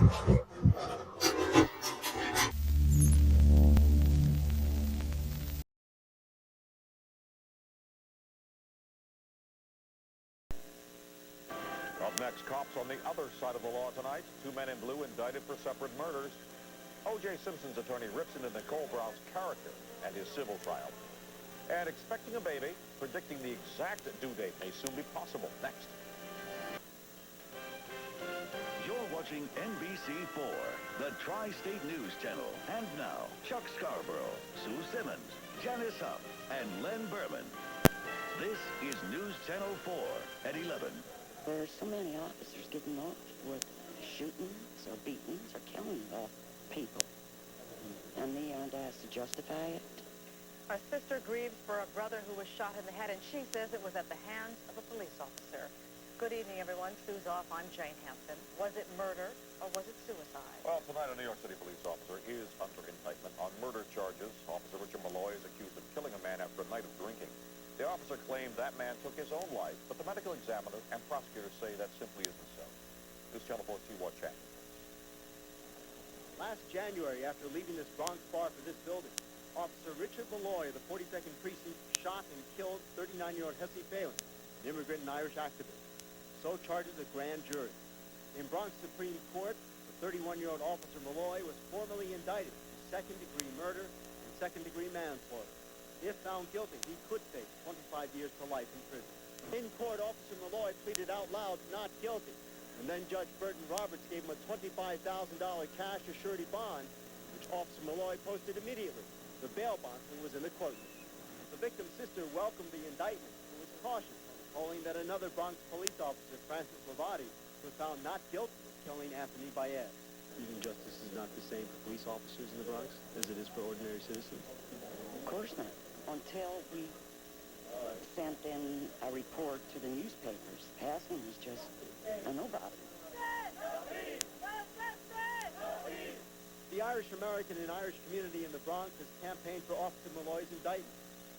Up next, cops on the other side of the law tonight. Two men in blue indicted for separate murders. OJ Simpson's attorney rips into Nicole Brown's character and his civil trial. And expecting a baby, predicting the exact due date may soon be possible. Next. You're watching NBC4, the Tri-State News Channel. And now, Chuck Scarborough, Sue Simmons, Janice Huff, and Len Berman. This is News Channel 4 at 11. There are so many officers getting off with shootings or beatings or killing people. And they aren't asked to justify it. Our sister grieves for a brother who was shot in the head, and she says it was at the hands of a police officer. Good evening, everyone. Sue's off. I'm Jane Hanson. Was it murder or was it suicide? Well, tonight a New York City police officer is under indictment on murder charges. Officer Richard Malloy is accused of killing a man after a night of drinking. The officer claimed that man took his own life, but the medical examiner and prosecutors say that simply isn't so. News Channel 4's Ti-Hua Chang. Last January, after leaving this Bronx bar for this building, Officer Richard Malloy of the 42nd Precinct shot and killed 39-year-old Hesse Phelan, an immigrant and Irish activist. So charges a grand jury. In Bronx Supreme Court, the 31-year-old Officer Malloy was formally indicted for second-degree murder and second-degree manslaughter. If found guilty, he could face 25 years to life in prison. In court, Officer Malloy pleaded out loud not guilty, and then Judge Burton Roberts gave him a $25,000 cash or surety bond, which Officer Malloy posted immediately. The bail bondsman was in the courtroom. The victim's sister welcomed the indictment and was cautious, recalling that another Bronx police officer, Francis Lavati, was found not guilty of killing Anthony Baez. Even justice is not the same for police officers in the Bronx as it is for ordinary citizens? Of course not. Until we sent in a report to the newspapers. Passman was just a nobody. The Irish American and Irish community in the Bronx has campaigned for Officer Malloy's indictment.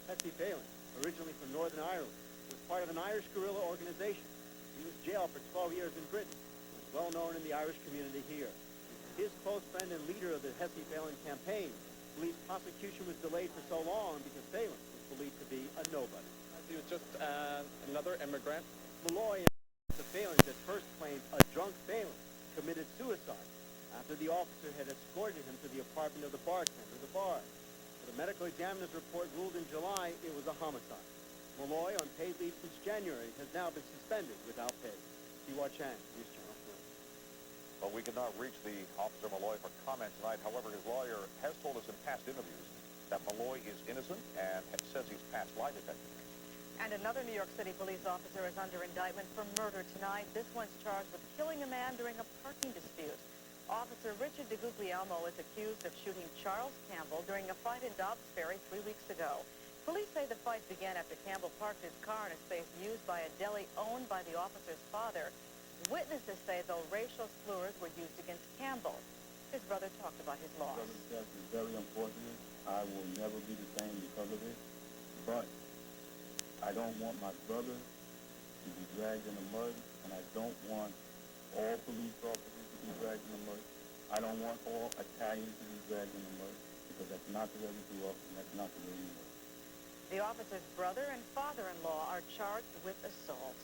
Hesse Phelan, originally from Northern Ireland, was part of an Irish guerrilla organization. He was jailed for 12 years in Britain. He was well known in the Irish community here. His close friend and leader of the Hesse Phelan campaign believes prosecution was delayed for so long because Phelan was believed to be a nobody. He was just another immigrant. Malloy and the Phelans at first claimed a drunk Phelan committed suicide after the officer had escorted him to the apartment of the bartender at the bar. But the medical examiner's report ruled in July it was a homicide. Malloy, on paid leave since January, has now been suspended without pay. Ti-Hua Chang, News Channel 4. Well, we could not reach the Officer Malloy for comment tonight. However, his lawyer has told us in past interviews that Malloy is innocent and says he's passed lie detector. And another New York City police officer is under indictment for murder tonight. This one's charged with killing a man during a parking dispute. Officer Richard DeGuglielmo is accused of shooting Charles Campbell during a fight in Dobbs Ferry 3 weeks ago. Police say the fight began after Campbell parked his car in a space used by a deli owned by the officer's father. Witnesses say, though, racial slurs were used against Campbell. His brother talked about his loss. My brother's death is very unfortunate. I will never be the same because of it. But I don't want my brother to be dragged in the mud, and I don't want all police officers to be dragged in the mud. I don't want all Italians to be dragged in the mud, because that's not the way we grew up, and that's not the way we work. The officer's brother and father-in-law are charged with assault.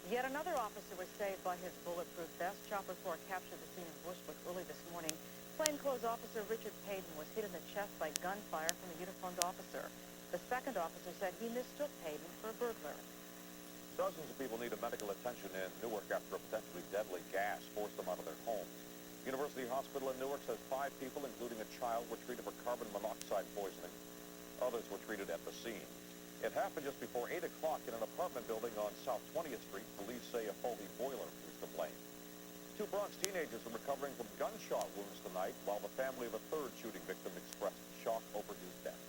Yet another officer was saved by his bulletproof vest. Chopper 4 captured the scene in Bushwick early this morning. Plainclothes officer Richard Payden was hit in the chest by gunfire from a uniformed officer. The second officer said he mistook Payden for a burglar. Dozens of people needed medical attention in Newark after a potentially deadly gas forced them out of their homes. University Hospital in Newark says 5 people, including a child, were treated for carbon monoxide poisoning. Others were treated at the scene. It happened just before 8 o'clock in an apartment building on South 20th Street. Police say a faulty boiler is to blame. 2 Bronx teenagers are recovering from gunshot wounds tonight, while the family of a third shooting victim expressed shock over his death.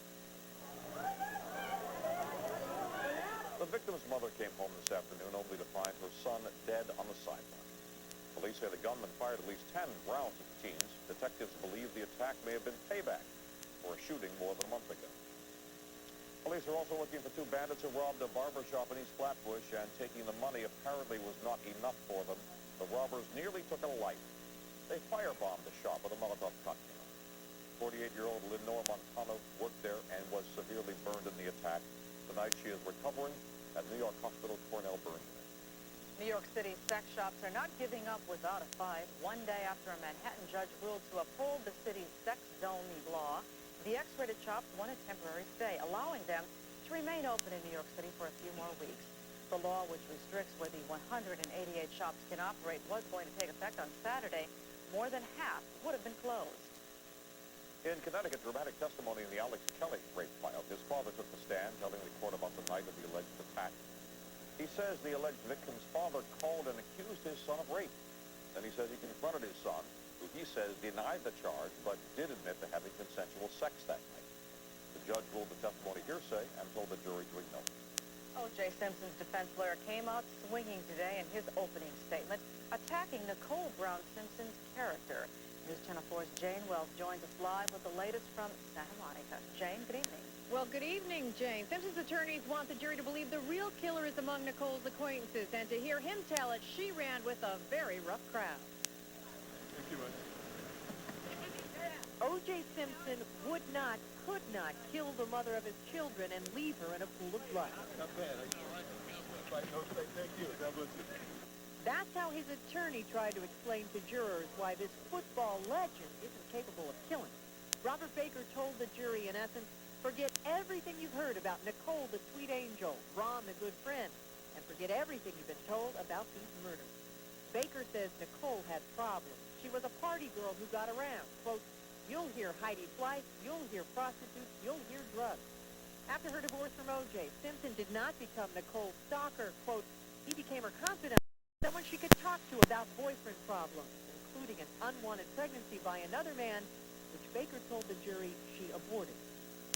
The victim's mother came home this afternoon only to find her son dead on the sidewalk. Police say the gunman fired at least 10 rounds at the teens. Detectives believe the attack may have been payback for a shooting more than a month ago. Police are also looking for 2 bandits who robbed a barber shop in East Flatbush, and taking the money apparently was not enough for them. The robbers nearly took a life. They firebombed the shop with a Molotov cocktail. 48-year-old Lenore Montano worked there and was severely burned in the attack. Tonight she is recovering at New York Hospital Cornell Burn Unit. New York City sex shops are not giving up without a fight. One day after a Manhattan judge ruled to uphold the city's sex zone law, the X-rated shops won a temporary stay, allowing them to remain open in New York City for a few more weeks. The law, which restricts where the 188 shops can operate, was going to take effect on Saturday. More than half would have been closed. In Connecticut, dramatic testimony in the Alex Kelly rape trial. His father took the stand, telling the court about the night of the alleged attack. He says the alleged victim's father called and accused his son of rape. Then he says he confronted his son, who he says denied the charge, but did admit to having consensual sex that night. The judge ruled the testimony hearsay and told the jury to ignore it. OJ Simpson's defense lawyer came out swinging today in his opening statement, attacking Nicole Brown Simpson's character. News Channel 4's Jane Wells joins us live with the latest from Santa Monica. Jane, good evening. Well, good evening, Jane. Simpson's attorneys want the jury to believe the real killer is among Nicole's acquaintances, and to hear him tell it, she ran with a very rough crowd. Thank you, man. O.J. Simpson would not, could not kill the mother of his children and leave her in a pool of blood. Not bad. Thank you. God bless you. That's how his attorney tried to explain to jurors why this football legend isn't capable of killing. Robert Baker told the jury, in essence, forget everything you've heard about Nicole, the sweet angel, Ron, the good friend, and forget everything you've been told about these murders. Baker says Nicole had problems. She was a party girl who got around. Quote, you'll hear Heidi Fleiss, you'll hear prostitutes, you'll hear drugs. After her divorce from O.J., Simpson did not become Nicole's stalker. Quote, he became her confidant, someone she could talk to about boyfriend problems, including an unwanted pregnancy by another man, which Baker told the jury she aborted.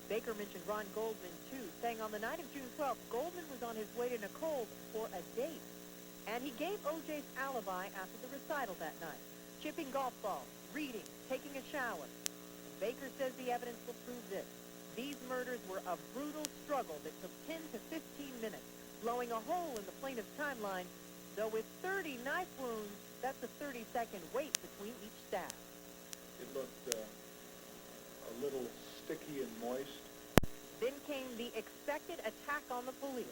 Baker mentioned Ron Goldman, too, saying on the night of June 12th, Goldman was on his way to Nicole's for a date. And he gave O.J.'s alibi after the recital that night, chipping golf balls, reading, taking a shower. Baker says the evidence will prove this. These murders were a brutal struggle that took 10 to 15 minutes, blowing a hole in the plaintiff's timeline, though with 30 knife wounds, that's a 30-second wait between each stab. It looked a little sticky and moist. Then came the expected attack on the police.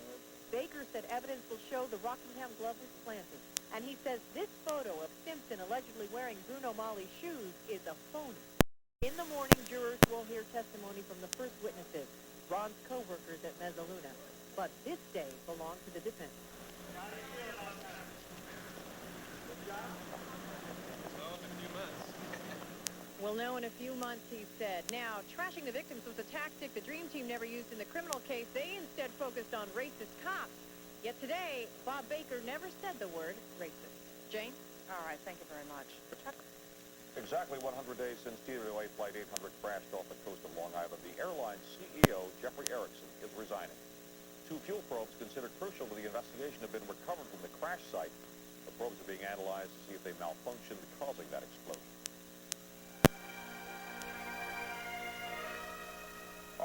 Baker said evidence will show the Rockingham glove was planted. And he says this photo of Simpson allegedly wearing Bruno Mali's shoes is a phony. In the morning, jurors will hear testimony from the first witnesses, Ron's co-workers at Mezzaluna. But this day belonged to the defense. We'll know in a few months, he said. Now, trashing the victims was a tactic the Dream Team never used in the criminal case. They instead focused on racist cops. Yet today, Bob Baker never said the word racist. Jane? All right, thank you very much. Exactly 100 days since TWA Flight 800 crashed off the coast of Long Island, the airline's CEO, Jeffrey Erickson, is resigning. 2 fuel probes considered crucial to the investigation have been recovered from the crash site. The probes are being analyzed to see if they malfunctioned, causing that explosion.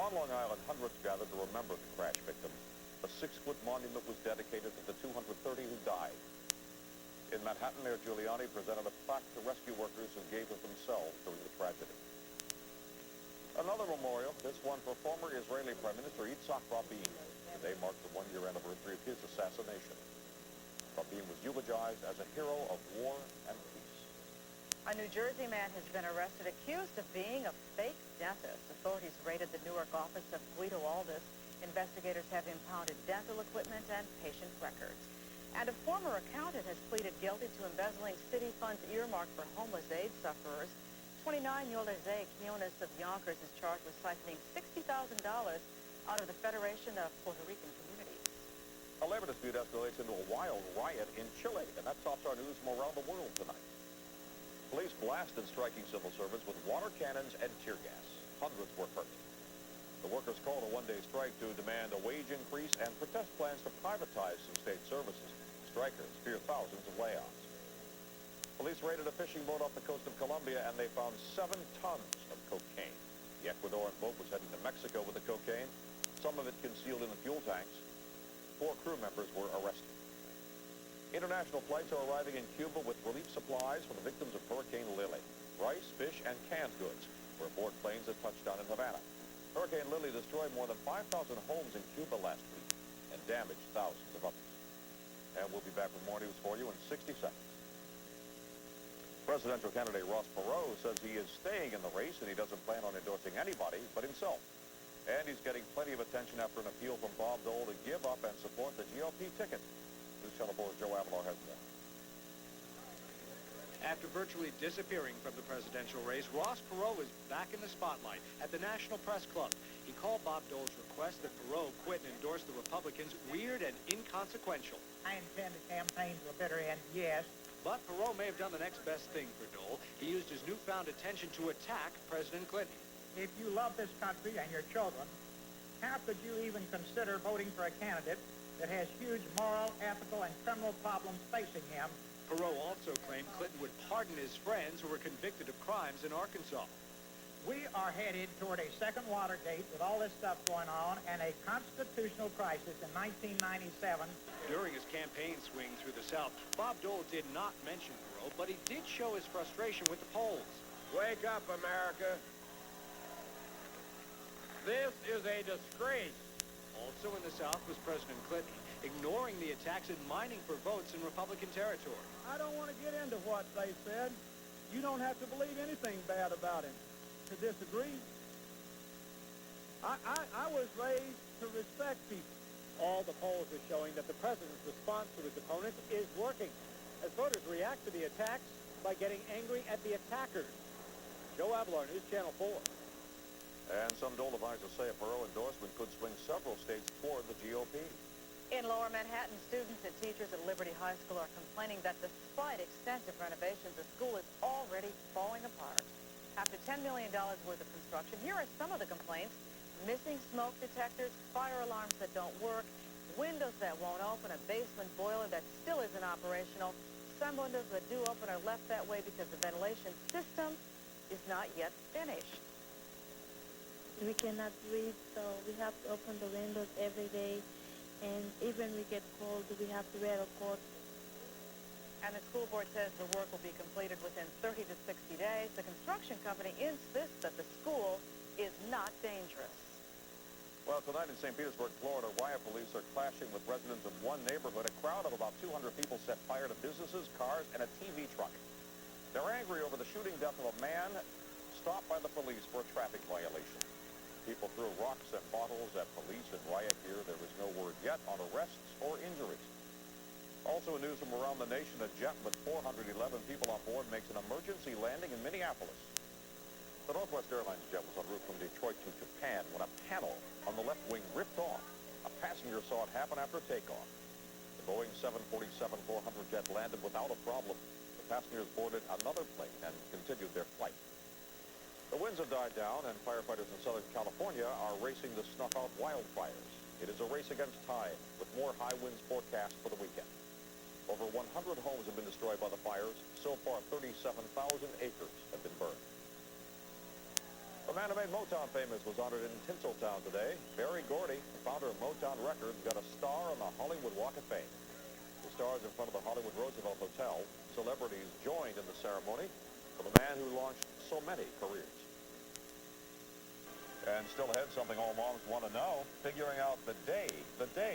On Long Island, hundreds gathered to remember the crash victims. A 6-foot monument was dedicated to the 230 who died. In Manhattan, Mayor Giuliani presented a plaque to rescue workers who gave of themselves during the tragedy. Another memorial, this one for former Israeli Prime Minister Yitzhak Rabin. Today marks the 1-year anniversary of his assassination. Rabin was eulogized as a hero of war and peace. A New Jersey man has been arrested accused of being a fake dentist. Authorities raided the Newark office of Guido Aldis. Investigators have impounded dental equipment and patient records. And a former accountant has pleaded guilty to embezzling city funds earmarked for homeless aid sufferers. 29-year-old Isaiah Quinones of Yonkers is charged with siphoning $60,000 out of the Federation of Puerto Rican Communities. A labor dispute escalates into a wild riot in Chile, and that tops our news from around the world tonight. Police blasted striking civil servants with water cannons and tear gas. Hundreds were hurt. The workers called a one-day strike to demand a wage increase and protest plans to privatize some state services. Strikers fear thousands of layoffs. Police raided a fishing boat off the coast of Colombia, and they found 7 tons of cocaine. The Ecuadorian boat was heading to Mexico with the cocaine, some of it concealed in the fuel tanks. 4 crew members were arrested. International flights are arriving in Cuba with relief supplies for the victims of Hurricane Lily. Rice, fish, and canned goods were aboard planes that touched down in Havana. Hurricane Lily destroyed more than 5,000 homes in Cuba last week and damaged thousands of others. And we'll be back with more news for you in 60 seconds. Presidential candidate Ross Perot says he is staying in the race and he doesn't plan on endorsing anybody but himself. And he's getting plenty of attention after an appeal from Bob Dole to give up and support the GOP ticket. NewsChannel 4's Joe Avellar has more. After virtually disappearing from the presidential race, Ross Perot is back in the spotlight at the National Press Club. He called Bob Dole's request that Perot quit and endorse the Republicans weird and inconsequential. I intend to campaign to a bitter end, yes. But Perot may have done the next best thing for Dole. He used his newfound attention to attack President Clinton. If you love this country and your children, how could you even consider voting for a candidate that has huge moral, ethical, and criminal problems facing him? Perot also claimed Clinton would pardon his friends who were convicted of crimes in Arkansas. We are headed toward a second Watergate with all this stuff going on and a constitutional crisis in 1997. During his campaign swing through the South, Bob Dole did not mention Perot, but he did show his frustration with the polls. Wake up, America. This is a disgrace. Also in the South was President Clinton, ignoring the attacks and mining for votes in Republican territory. I don't want to get into what they said. You don't have to believe anything bad about him to disagree. I was raised to respect people. All the polls are showing that the president's response to his opponents is working, as voters react to the attacks by getting angry at the attackers. Joe Avellar, NewsChannel 4. And some Dole advisors say a Perot endorsement could swing several states toward the GOP. In Lower Manhattan, students and teachers at Liberty High School are complaining that despite extensive renovations, the school is already falling apart. After $10 million worth of construction, here are some of the complaints. Missing smoke detectors, fire alarms that don't work, windows that won't open, a basement boiler that still isn't operational. Some windows that do open are left that way because the ventilation system is not yet finished. We cannot breathe, so we have to open the windows every day. And even we get cold, we have to wear a coat. And the school board says the work will be completed within 30 to 60 days. The construction company insists that the school is not dangerous. Well, tonight in St. Petersburg, Florida, riot police are clashing with residents of one neighborhood. A crowd of about 200 people set fire to businesses, cars, and a TV truck. They're angry over the shooting death of a man stopped by the police for a traffic violation. People threw rocks and bottles at police in riot gear. There is no word yet on arrests or injuries. Also in news from around the nation, a jet with 411 people on board makes an emergency landing in Minneapolis. The Northwest Airlines jet was en route from Detroit to Japan when a panel on the left wing ripped off. A passenger saw it happen after takeoff. The Boeing 747-400 jet landed without a problem. The passengers boarded another plane and continued their flight. The winds have died down, and firefighters in Southern California are racing to snuff out wildfires. It is a race against time, with more high winds forecast for the weekend. Over 100 homes have been destroyed by the fires. So far, 37,000 acres have been burned. The man who made Motown famous was honored in Tinseltown today. Berry Gordy, the founder of Motown Records, got a star on the Hollywood Walk of Fame. The stars in front of the Hollywood Roosevelt Hotel. Celebrities joined in the ceremony for the man who launched so many careers. And still ahead, something all moms want to know, figuring out the day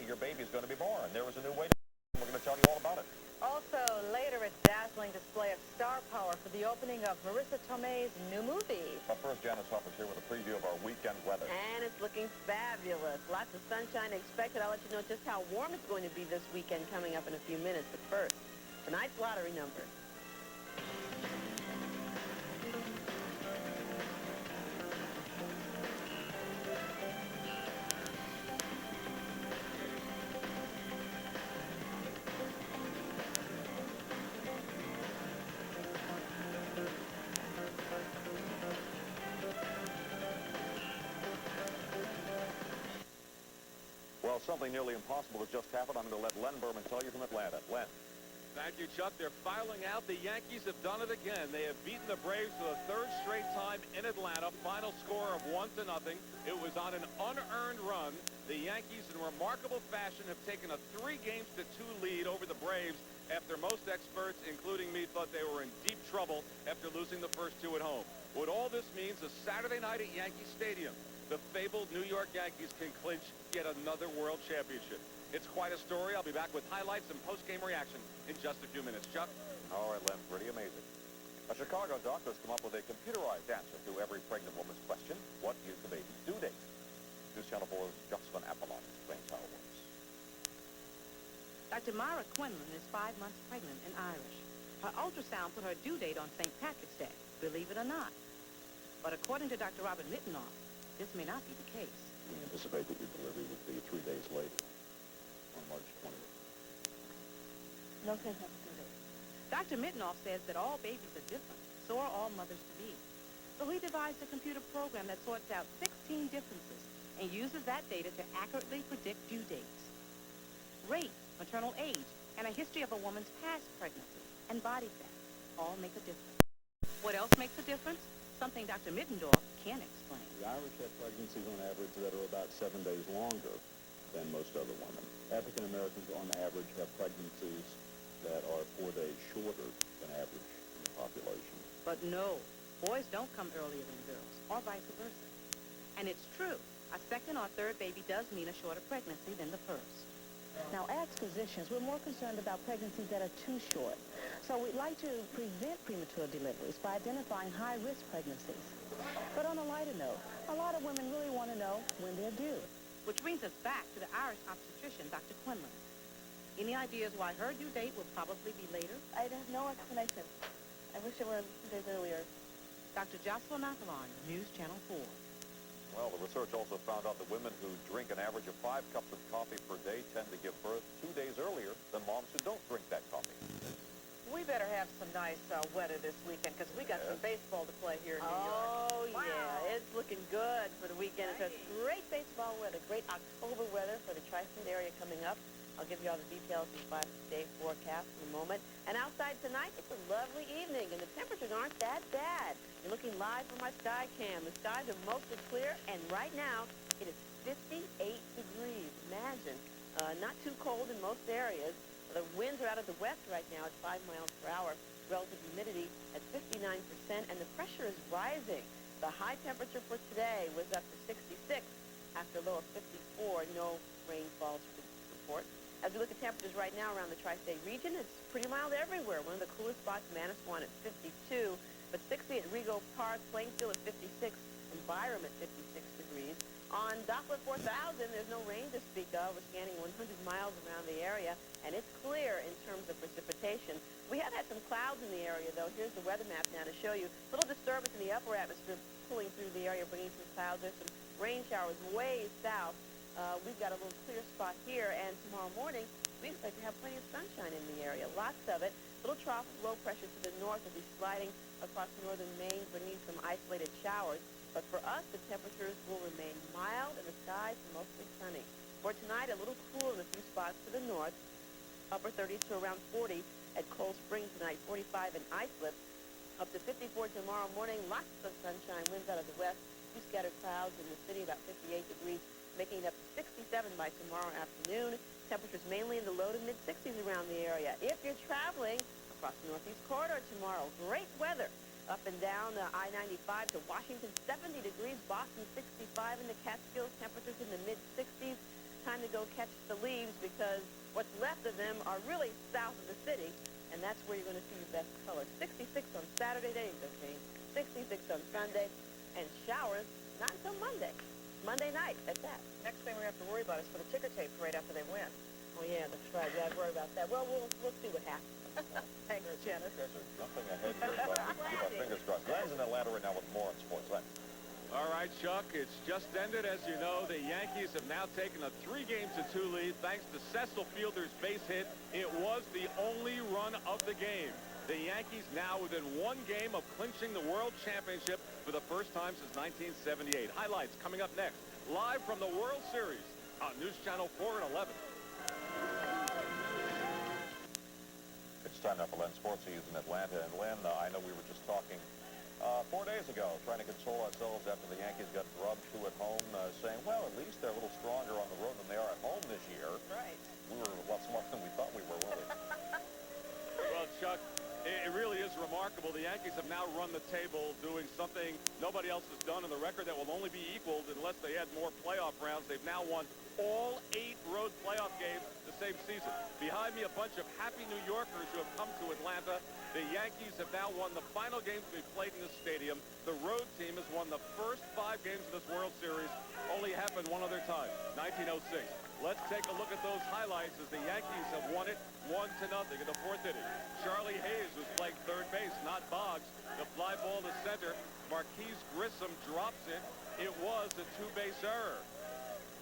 your baby is going to be born. There is a new way. We're going to tell you all about it. Also, later, a dazzling display of star power for the opening of Marissa Tomei's new movie. But first, Janice Huff is here with a preview of our weekend weather. And it's looking fabulous. Lots of sunshine expected. I'll let you know just how warm it's going to be this weekend coming up in a few minutes. But first, tonight's lottery number. Well, something nearly impossible has just happened. I'm going to let Glen Berman tell you from Atlanta. Glen. Thank you, Chuck. They're filing out. The Yankees have done it again. They have beaten the Braves for the third straight time in Atlanta. Final score of 1-0. It was on an unearned run. The Yankees, in remarkable fashion, have taken a 3-2 lead over the Braves after most experts, including me, thought they were in deep trouble after losing the first two at home. What all this means is Saturday night at Yankee Stadium, the fabled New York Yankees can clinch yet another world championship. It's quite a story. I'll be back with highlights and post-game reaction in just a few minutes. Chuck? All right, Len, pretty amazing. A Chicago doctor has come up with a computerized answer to every pregnant woman's question: what is the baby's due date? NewsChannel 4's Jocelyn Apollon explains how it works. Dr. Myra Quinlan is 5 months pregnant and Irish. Her ultrasound put her due date on St. Patrick's Day, believe it or not. But according to Dr. Robert Mittenoff, this may not be the case. We anticipate that your delivery would be 3 days later, on March 20th. No can have due date. Dr. Mittenoff says that all babies are different, so are all mothers-to-be. So he devised a computer program that sorts out 16 differences and uses that data to accurately predict due dates. Race, maternal age, and a history of a woman's past pregnancy and body fat all make a difference. What else makes a difference? Something Dr. Mittendorf can't explain. The Irish have pregnancies on average that are about 7 days longer than most other women. African Americans on average have pregnancies that are 4 days shorter than average in the population. But no, boys don't come earlier than girls, or vice versa. And it's true, a second or third baby does mean a shorter pregnancy than the first. Now, as physicians, we're more concerned about pregnancies that are too short. So we'd like to prevent premature deliveries by identifying high-risk pregnancies. But on a lighter note, a lot of women really want to know when they're due. Which brings us back to the Irish obstetrician, Dr. Quinlan. Any ideas why her due date will probably be later? I have no explanation. I wish it were days earlier. Dr. Jocelyn Apollon, News Channel 4. Well, the research also found out that women who drink an average of 5 cups of coffee per day tend to give birth 2 days earlier than moms who don't drink that coffee. We better have some nice weather this weekend because we got some baseball to play here in New York. Oh, yeah. It's looking good for the weekend. It's great baseball weather, great October weather for the tri-state area coming up. I'll give you all the details in the 5-day forecast in a moment. And outside tonight, it's a lovely evening, and the temperatures aren't that bad. You're looking live from my sky cam. The skies are mostly clear, and right now, it is 58 degrees. Imagine. Not too cold in most areas. The winds are out of the west right now at 5 miles per hour. Relative humidity at 59%, and the pressure is rising. The high temperature for today was up to 66 after a low of 54. No rainfalls report. As we look at temperatures right now around the tri-state region, it's pretty mild everywhere. One of the coolest spots, Manasquan at 52, but 60 at Rego Park, Plainfield at 56, and Byram at 56 degrees. On Doppler 4000, there's no rain to speak of. We're scanning 100 miles around the area, and it's clear in terms of precipitation. We have had some clouds in the area, though. Here's the weather map now to show you. A little disturbance in the upper atmosphere pulling through the area, bringing some clouds. There's some rain showers way south. We've got a little clear spot here, and tomorrow morning, we expect to have plenty of sunshine in the area, lots of it. Little trough of low pressure to the north will be sliding across northern Maine, bringing some isolated showers. But for us, the temperatures will remain mild, and the skies are mostly sunny. For tonight, a little cool in a few spots to the north, upper 30s to around 40 at Cold Spring tonight, 45 in Islip, up to 54 tomorrow morning, lots of sunshine, winds out of the west, few scattered clouds in the city, about 58 degrees, making it up to 67 by tomorrow afternoon. Temperatures mainly in the low to mid-60s around the area. If you're traveling across the Northeast Corridor tomorrow, great weather. Up and down I-95 to Washington, 70 degrees. Boston, 65 in the Catskills. Temperatures in the mid-60s. Time to go catch the leaves because what's left of them are really south of the city, and that's where you're going to see your best color. 66 on Saturday, there you go, Jane. 66 on Sunday, and showers not until Monday. Monday night, at that. Next thing we have to worry about is for the ticker tape parade after they win. Oh, yeah, that's right. Yeah, I'd worry about that. Well, we'll see what happens. Thanks, Janice. You guys are jumping ahead here, but keep our fingers crossed. Glen's in Atlanta right now with more on sports. Glenn. All right, Chuck, it's just ended. As you know, the Yankees have now taken a 3-2 lead thanks to Cecil Fielder's base hit. It was the only run of the game. The Yankees now within 1 game of clinching the World Championship for the first time since 1978. Highlights coming up next, live from the World Series on News Channel 4 and 11. It's time now for Len Sports. He's in Atlanta. And Len, I know we were just talking 4 days ago, trying to console ourselves after the Yankees got drubbed 2 at home, saying, well, at least they're a little stronger on the road than they are at home this year. Right. We were a lot smarter than we thought we were, weren't we? Chuck, it really is remarkable. The Yankees have now run the table doing something nobody else has done, and the record that will only be equaled unless they had more playoff rounds. They've now won all 8 road playoff games the same season. Behind me, a bunch of happy New Yorkers who have come to Atlanta. The Yankees have now won the final games to be played in this stadium. The road team has won the first 5 games of this World Series. Only happened one other time, 1906. Let's take a look at those highlights as the Yankees have won it 1-0 in the 4th inning. Charlie Hayes was playing third base, not Boggs. The fly ball to center. Marquise Grissom drops it. It was a 2-base error.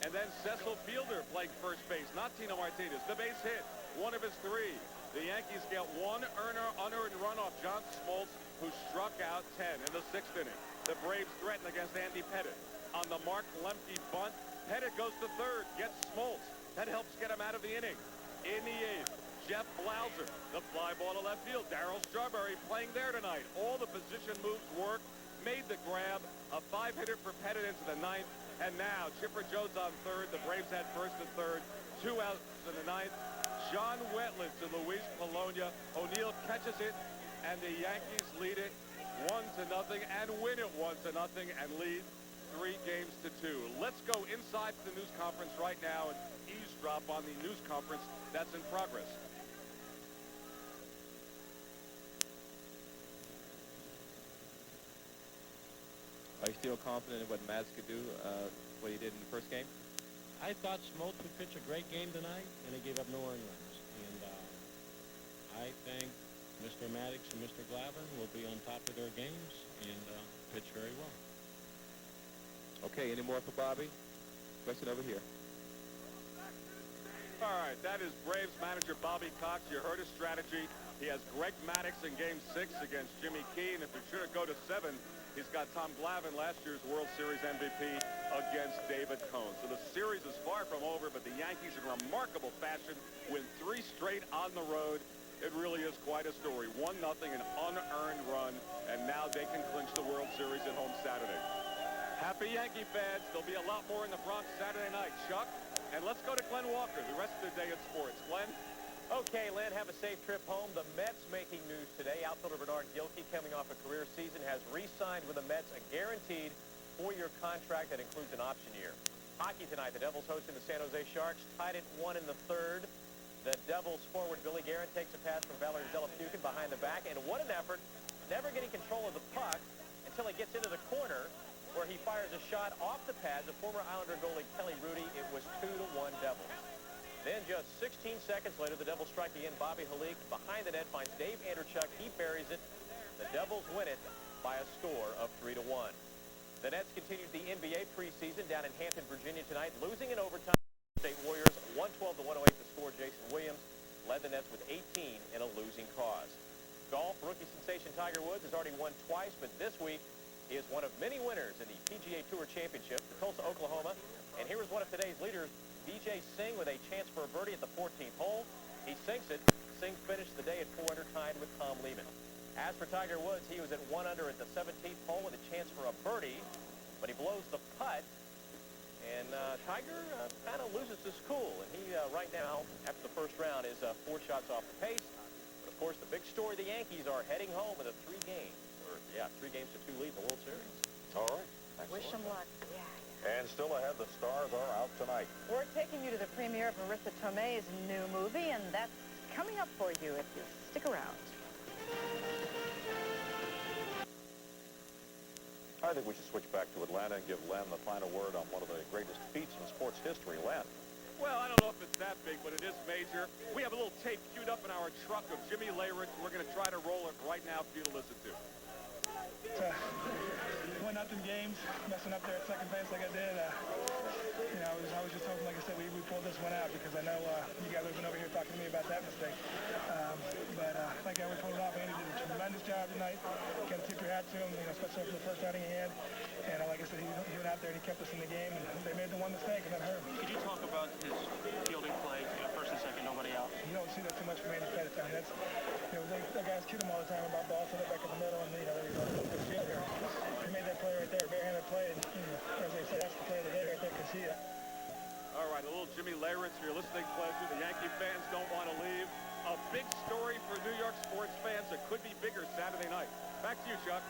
And then Cecil Fielder playing first base, not Tino Martinez. The base hit, one of his 3. The Yankees get 1 unearned run off John Smoltz, who struck out 10 in the 6th inning. The Braves threaten against Andy Pettit. On the Mark Lemke bunt, Pettit goes to third, gets Smoltz. That helps get him out of the inning. In the 8th, Jeff Blauser, the fly ball to left field. Darryl Strawberry playing there tonight. All the position moves work, made the grab. A 5-hitter for Pettit into the 9th. And now Chipper Jones on third. The Braves had first and third. 2 outs in the 9th. John Wetland to Luis Polonia. O'Neill catches it, and the Yankees lead it 1-0 and win it 1-0 and lead 3 games to 2. Let's go inside the news conference right now and eavesdrop on the news conference that's in progress. Are you still confident in what Mats could do, what he did in the first game? I thought Smoltz would pitch a great game tonight, and he gave up no earned runs. And I think Mr. Maddox and Mr. Glavin will be on top of their games and pitch very well. Okay, any more for Bobby? Question over here. All right, that is Braves manager Bobby Cox. You heard his strategy. He has Greg Maddox in Game 6 against Jimmy Key, and if it should go to 7, he's got Tom Glavin, last year's World Series MVP, against David Cohn. So the series is far from over, but the Yankees in remarkable fashion win 3 straight on the road. It really is quite a story. 1-0, an unearned run, and now they can clinch the World Series at home Saturday. Happy Yankee fans. There'll be a lot more in the Bronx Saturday night. Chuck, and let's go to Glen Walker, the rest of the day at sports. Glenn? Okay, Len, have a safe trip home. The Mets making news today. Outfielder Bernard Gilkey, coming off a career season, has re-signed with the Mets a guaranteed 4-year contract that includes an option year. Hockey tonight, the Devils hosting the San Jose Sharks, tied at 1 in the 3rd. The Devils forward Billy Guerin takes a pass from Valerie Zelepukin behind the back, and what an effort, never getting control of the puck until he gets into the corner, where he fires a shot off the pads of former Islander goalie Kelly Rudy. It was 2-1 Devils. Then just 16 seconds later, the Devils strike again. Bobby Halik behind the net finds Dave Anderchuk. He buries it. The Devils win it by a score of 3-1. The Nets continued the NBA preseason down in Hampton, Virginia tonight, losing in overtime. State Warriors 112-108 to score. Jason Williams led the Nets with 18 in a losing cause. Golf, rookie sensation Tiger Woods has already won twice, but this week he is one of many winners in the PGA Tour Championship, the Tulsa, Oklahoma. And here is one of today's leaders, DJ Singh, with a chance for a birdie at the 14th hole. He sinks it. Singh finished the day at 4 under, tied with Tom Lehman. As for Tiger Woods, he was at 1 under at the 17th hole with a chance for a birdie, but he blows the putt. And Tiger kind of loses his cool. And he, right now, after the first round, is 4 shots off the pace. But, of course, the big story, the Yankees are heading home with a 3 games to 2 lead in the World Series. All right. Excellent. Wish them luck. And still ahead, the stars are out tonight. We're taking you to the premiere of Marissa Tomei's new movie, and that's coming up for you if you stick around. I think we should switch back to Atlanta and give Len the final word on one of the greatest feats in sports history. Len. Well, I don't know if it's that big, but it is major. We have a little tape queued up in our truck of Jimmy Leyritz. We're going to try to roll it right now for you to listen to. 1-0 games, messing up there at second base like I did. I was just hoping, like I said, we pulled this one out because I know you guys have been over here talking to me about that mistake. But like we pulled it off. Andy did a tremendous job tonight. Got to tip your hat to him, especially for the first outing he had. And like I said, he went out there and he kept us in the game, and they made the one mistake, and that hurt. Could you talk about his fielding play, first and second, nobody out? You don't see that too much from Andy Pettit. I mean, that's, the guys kid him all the time about balls set up back in the middle, and good fielder. He made that play right there, barehanded play, and as they say, that's the play of the day right there, because All right, a little Jimmy Leyritz for your listening pleasure. The Yankee fans don't want to leave. a big story for New York sports fans. It could be bigger Saturday night. Back to you, Chuck.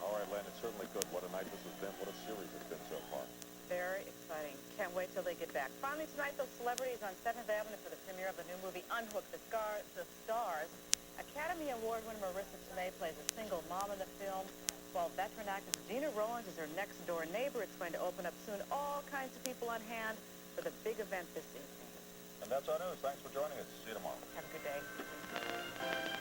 All right, Len, it's certainly good. What a night this has been. What a series it's been so far. Very exciting. Can't wait till they get back. Finally tonight, those celebrities on 7th Avenue for the premiere of the new movie Unhooked. The stars. Academy Award winner Marissa Tomei plays a single mom in the film, while veteran actress Gina Rowlands is her next-door neighbor. It's going to open up soon. All kinds of people on hand for the big event this evening. And that's our news. Thanks for joining us. See you tomorrow. Have a good day.